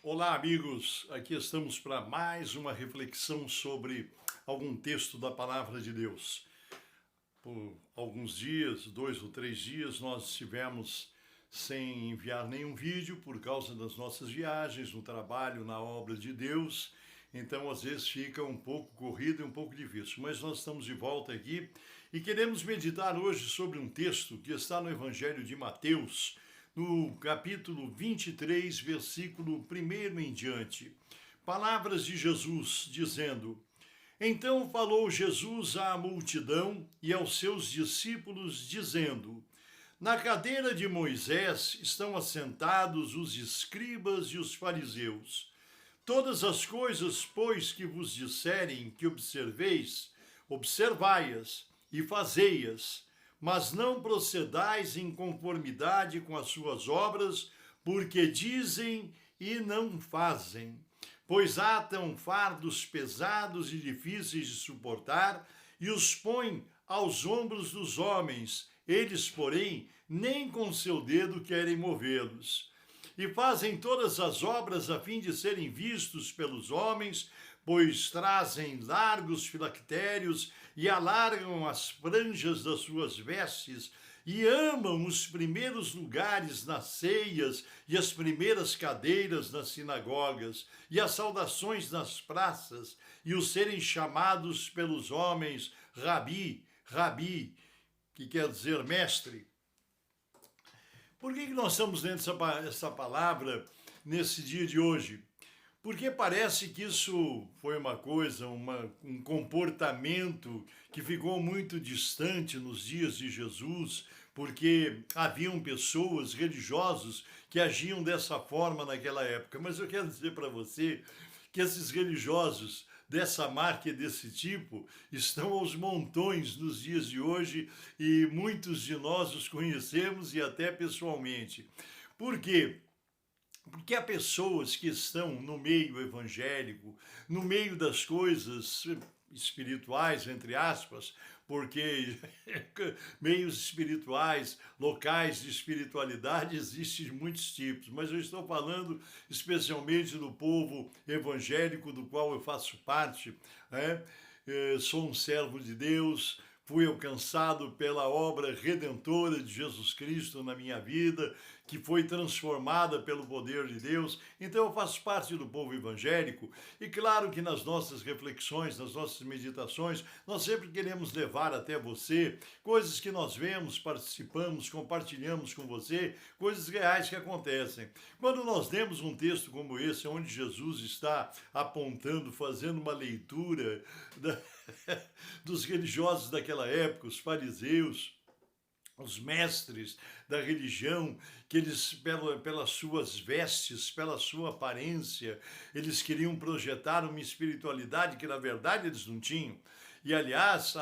Olá, amigos. Aqui estamos para mais uma reflexão sobre algum texto da Palavra de Deus. Por alguns dias, 2 ou 3 dias, nós estivemos sem enviar nenhum vídeo por causa das nossas viagens, no trabalho, na obra de Deus. Então, às vezes, fica um pouco corrido e um pouco difícil. Mas nós estamos de volta aqui e queremos meditar hoje sobre um texto que está no Evangelho de Mateus, no capítulo 23, versículo 1 em diante. Palavras de Jesus dizendo: Então falou Jesus à multidão e aos seus discípulos, dizendo: Na cadeira de Moisés estão assentados os escribas e os fariseus. Todas as coisas, pois, que vos disserem que observeis, observai-as e fazei-as, mas não procedais em conformidade com as suas obras, porque dizem e não fazem. Pois atam fardos pesados e difíceis de suportar e os põem aos ombros dos homens. Eles, porém, nem com seu dedo querem movê-los. E fazem todas as obras a fim de serem vistos pelos homens, pois trazem largos filactérios e alargam as franjas das suas vestes, e amam os primeiros lugares nas ceias e as primeiras cadeiras nas sinagogas, e as saudações nas praças, e os serem chamados pelos homens Rabi, Rabi, que quer dizer mestre. Por que nós estamos lendo essa palavra nesse dia de hoje? Porque parece que isso foi uma coisa, um comportamento que ficou muito distante nos dias de Jesus, porque haviam pessoas, religiosos, que agiam dessa forma naquela época. Mas eu quero dizer para você que esses religiosos dessa marca e desse tipo estão aos montões nos dias de hoje e muitos de nós os conhecemos e até pessoalmente. Por quê? Porque há pessoas que estão no meio evangélico, no meio das coisas espirituais, entre aspas, porque meios espirituais, locais de espiritualidade existem de muitos tipos, mas eu estou falando especialmente do povo evangélico do qual eu faço parte, né? Sou um servo de Deus, fui alcançado pela obra redentora de Jesus Cristo na minha vida, que foi transformada pelo poder de Deus. Então eu faço parte do povo evangélico e claro que nas nossas reflexões, nas nossas meditações, nós sempre queremos levar até você coisas que nós vemos, participamos, compartilhamos com você, coisas reais que acontecem. Quando nós lemos um texto como esse, onde Jesus está apontando, fazendo uma leitura dos religiosos daquela época, os fariseus, os mestres da religião, que eles, pelas suas vestes, pela sua aparência, eles queriam projetar uma espiritualidade que, na verdade, eles não tinham. E, aliás,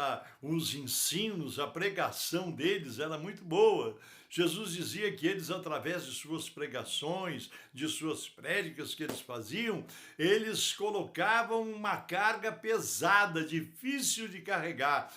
os ensinos, a pregação deles era muito boa. Jesus dizia que eles, através de suas pregações, de suas prédicas que eles faziam, eles colocavam uma carga pesada, difícil de carregar,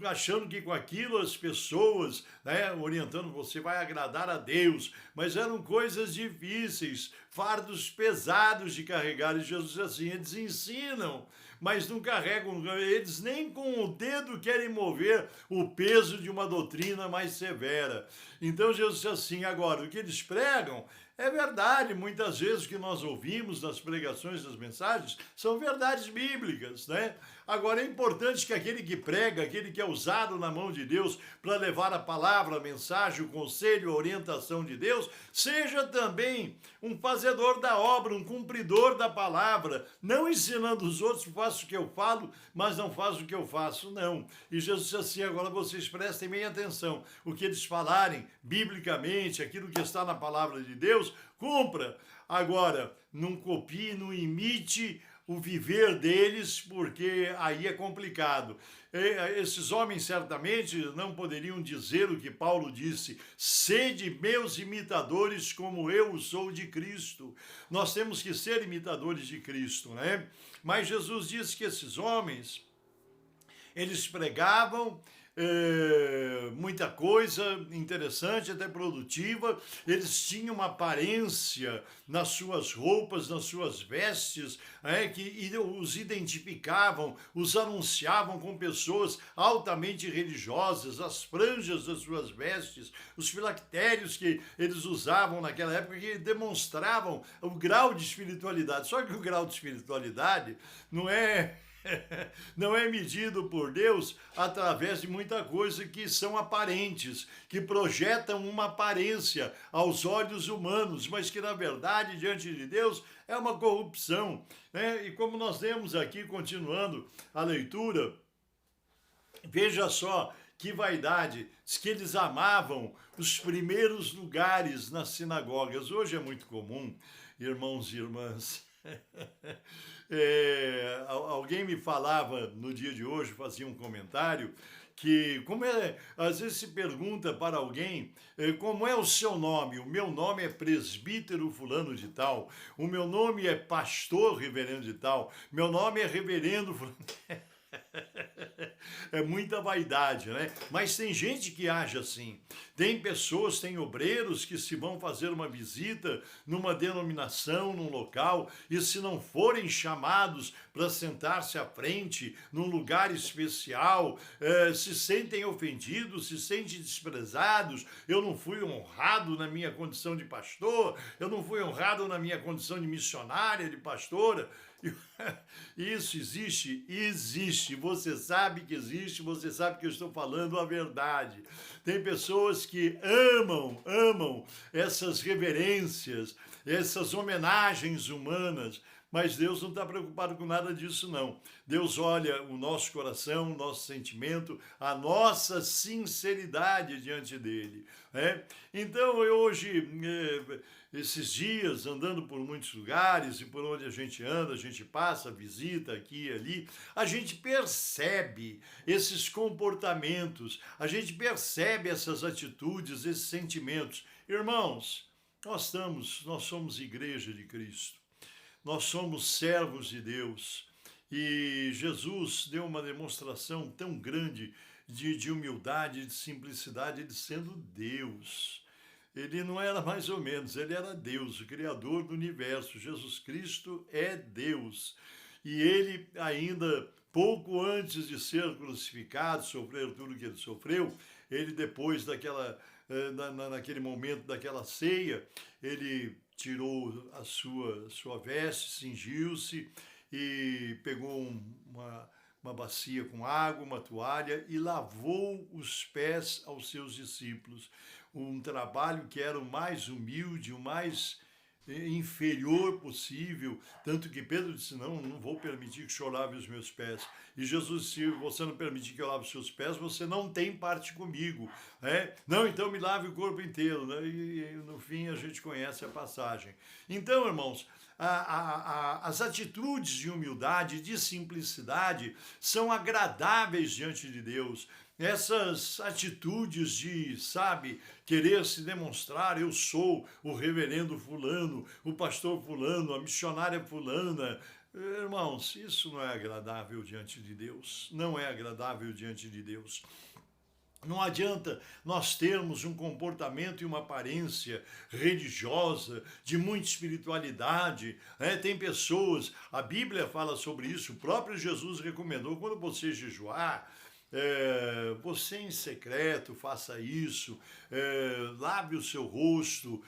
achando que com aquilo as pessoas, né, orientando, você vai agradar a Deus, mas eram coisas difíceis, fardos pesados de carregar, e Jesus diz assim, eles ensinam, mas não carregam, eles nem com o dedo querem mover o peso de uma doutrina mais severa. Então Jesus diz assim, agora, o que eles pregam é verdade, muitas vezes o que nós ouvimos nas pregações, das mensagens, são verdades bíblicas, né? Agora é importante que aquele que prega, aquele que é usado na mão de Deus para levar a palavra, a mensagem, o conselho, a orientação de Deus, seja também um fazedor da obra, um cumpridor da palavra, não ensinando os outros, faço o que eu falo, mas não faço o que eu faço, não. E Jesus disse assim, agora vocês prestem bem atenção, o que eles falarem biblicamente, aquilo que está na palavra de Deus, cumpra. Agora, não copie, não imite o viver deles, porque aí é complicado. Esses homens certamente não poderiam dizer o que Paulo disse, sede meus imitadores como eu sou de Cristo. Nós temos que ser imitadores de Cristo, né? Mas Jesus disse que esses homens, eles pregavam muita coisa interessante, até produtiva. Eles tinham uma aparência nas suas roupas, nas suas vestes, que os identificavam, os anunciavam com pessoas altamente religiosas, as franjas das suas vestes, os filactérios que eles usavam naquela época, que demonstravam o grau de espiritualidade. Só que o grau de espiritualidade não é não é medido por Deus através de muita coisa que são aparentes, que projetam uma aparência aos olhos humanos, mas que na verdade, diante de Deus, é uma corrupção, né? E como nós temos aqui, continuando a leitura, veja só que vaidade, diz que eles amavam os primeiros lugares nas sinagogas. Hoje é muito comum, irmãos e irmãs. Alguém me falava no dia de hoje, fazia um comentário, que às vezes se pergunta para alguém como é o seu nome. O meu nome é presbítero fulano de tal, o meu nome é pastor reverendo de tal, meu nome é reverendo fulano. É muita vaidade, né? Mas tem gente que age assim. Tem pessoas, tem obreiros que se vão fazer uma visita numa denominação, num local, e se não forem chamados para sentar-se à frente, num lugar especial, se sentem ofendidos, se sentem desprezados. Eu não fui honrado na minha condição de pastor, eu não fui honrado na minha condição de missionária, de pastora. Isso existe? Existe. Você sabe que existe, você sabe que eu estou falando a verdade. Tem pessoas que amam essas reverências, essas homenagens humanas, mas Deus não está preocupado com nada disso, não. Deus olha o nosso coração, o nosso sentimento, a nossa sinceridade diante dele, né? Então, hoje, esses dias, andando por muitos lugares, e por onde a gente anda, a gente passa, visita aqui e ali, a gente percebe esses comportamentos, a gente percebe essas atitudes, esses sentimentos. Irmãos, nós somos igreja de Cristo. Nós somos servos de Deus, e Jesus deu uma demonstração tão grande de humildade, de simplicidade, ele sendo Deus. Ele não era mais ou menos, ele era Deus, o Criador do universo. Jesus Cristo é Deus. E ele ainda, pouco antes de ser crucificado, sofrer tudo que ele sofreu, ele depois naquele momento daquela ceia, ele tirou a sua veste, cingiu-se e pegou uma bacia com água, uma toalha e lavou os pés aos seus discípulos. Um trabalho que era o mais humilde, o mais inferior possível, tanto que Pedro disse, não vou permitir que o senhor lave os meus pés. E Jesus disse, se você não permitir que eu lave os seus pés, você não tem parte comigo, né? Não, então me lave o corpo inteiro, né? E no fim a gente conhece a passagem. Então, irmãos, as atitudes de humildade, de simplicidade, são agradáveis diante de Deus. Essas atitudes de, querer se demonstrar, eu sou o reverendo fulano, o pastor fulano, a missionária fulana. Irmãos, isso não é agradável diante de Deus, não é agradável diante de Deus. Não adianta nós termos um comportamento e uma aparência religiosa, de muita espiritualidade, né? Tem pessoas, a Bíblia fala sobre isso, o próprio Jesus recomendou, quando você jejuar, você em secreto faça isso, lave o seu rosto,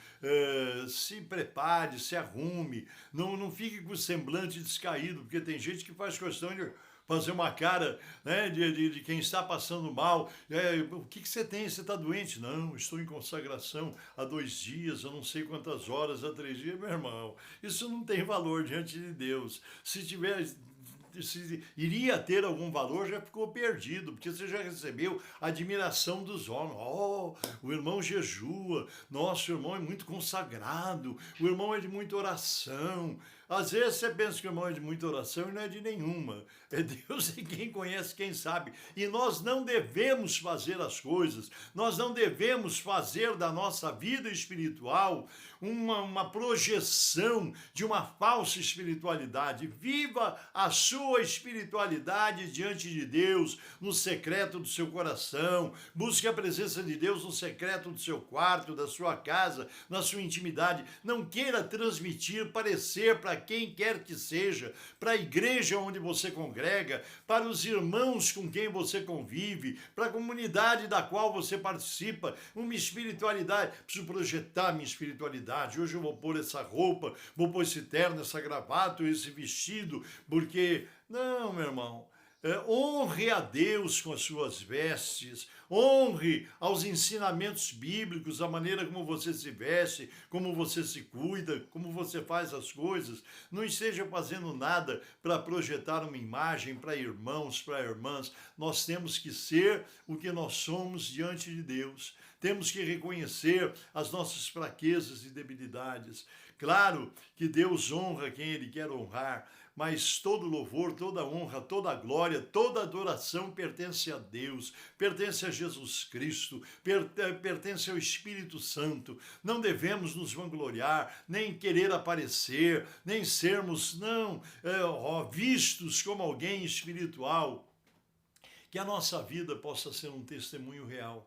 se prepare, se arrume, não fique com o semblante descaído, porque tem gente que faz questão de fazer uma cara, né, de quem está passando mal. O que você tem? Você está doente? Não, estou em consagração há 2 dias, eu não sei quantas horas, há 3 dias. Meu irmão, isso não tem valor diante de Deus. Se iria ter algum valor, já ficou perdido, porque você já recebeu a admiração dos homens. O irmão jejua, nosso irmão é muito consagrado, o irmão é de muita oração. Às vezes você pensa que o irmão é de muita oração e não é de nenhuma. É Deus e quem conhece, quem sabe. E nós não devemos fazer as coisas, nós não devemos fazer da nossa vida espiritual uma projeção de uma falsa espiritualidade. Viva a sua espiritualidade diante de Deus, no secreto do seu coração. Busque a presença de Deus no secreto do seu quarto, da sua casa, na sua intimidade. Não queira transmitir, parecer para quem quer que seja, para a igreja onde você congrega, para os irmãos com quem você convive, para a comunidade da qual você participa, uma espiritualidade. Preciso projetar minha espiritualidade. Hoje eu vou pôr essa roupa, vou pôr esse terno, essa gravata, esse vestido, porque... Não, meu irmão. Honre a Deus com as suas vestes, honre aos ensinamentos bíblicos, a maneira como você se veste, como você se cuida, como você faz as coisas. Não esteja fazendo nada para projetar uma imagem para irmãos, para irmãs. Nós temos que ser o que nós somos diante de Deus. Temos que reconhecer as nossas fraquezas e debilidades. Claro que Deus honra quem Ele quer honrar, mas todo louvor, toda honra, toda glória, toda adoração pertence a Deus, pertence a Jesus Cristo, pertence ao Espírito Santo. Não devemos nos vangloriar, nem querer aparecer, nem sermos, vistos como alguém espiritual. Que a nossa vida possa ser um testemunho real.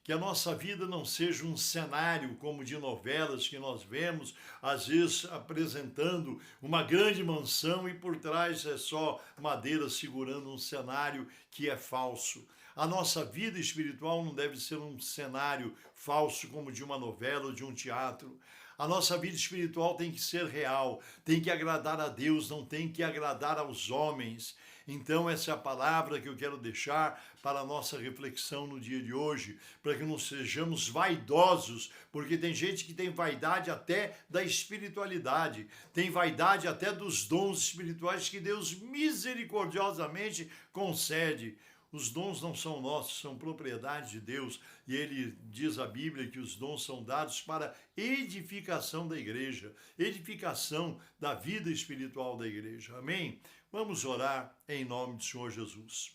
Que a nossa vida não seja um cenário como de novelas que nós vemos, às vezes apresentando uma grande mansão e por trás é só madeira segurando um cenário que é falso. A nossa vida espiritual não deve ser um cenário falso como de uma novela ou de um teatro. A nossa vida espiritual tem que ser real, tem que agradar a Deus, não tem que agradar aos homens. Então essa é a palavra que eu quero deixar para a nossa reflexão no dia de hoje, para que não sejamos vaidosos, porque tem gente que tem vaidade até da espiritualidade, tem vaidade até dos dons espirituais que Deus misericordiosamente concede. Os dons não são nossos, são propriedade de Deus. E ele diz a Bíblia que os dons são dados para edificação da igreja, edificação da vida espiritual da igreja. Amém? Vamos orar em nome do Senhor Jesus.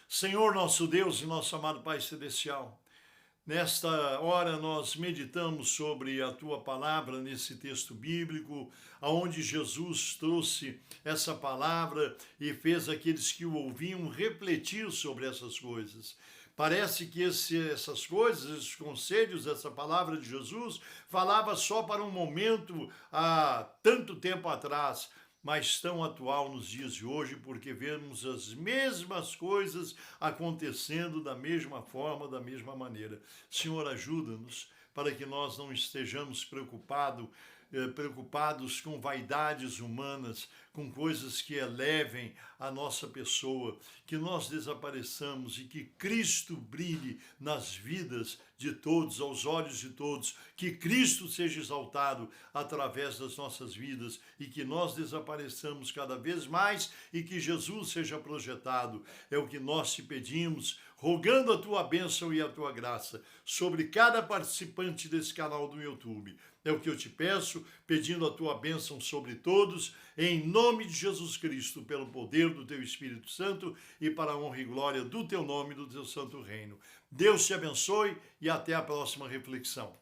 Senhor nosso Deus e nosso amado Pai Celestial, nesta hora nós meditamos sobre a Tua palavra nesse texto bíblico, aonde Jesus trouxe essa palavra e fez aqueles que o ouviam refletir sobre essas coisas. Parece que essas coisas, esses conselhos, essa palavra de Jesus, falava só para um momento há tanto tempo atrás, mas tão atual nos dias de hoje, porque vemos as mesmas coisas acontecendo da mesma forma, da mesma maneira. Senhor, ajuda-nos para que nós não estejamos preocupados com vaidades humanas, com coisas que elevem a nossa pessoa, que nós desapareçamos e que Cristo brilhe nas vidas de todos, aos olhos de todos, que Cristo seja exaltado através das nossas vidas e que nós desapareçamos cada vez mais e que Jesus seja projetado. É o que nós te pedimos, rogando a tua bênção e a tua graça sobre cada participante desse canal do YouTube. É o que eu te peço, pedindo a tua bênção sobre todos, em nome de Jesus Cristo, pelo poder do teu Espírito Santo e para a honra e glória do teu nome e do teu santo reino. Deus te abençoe e até a próxima reflexão.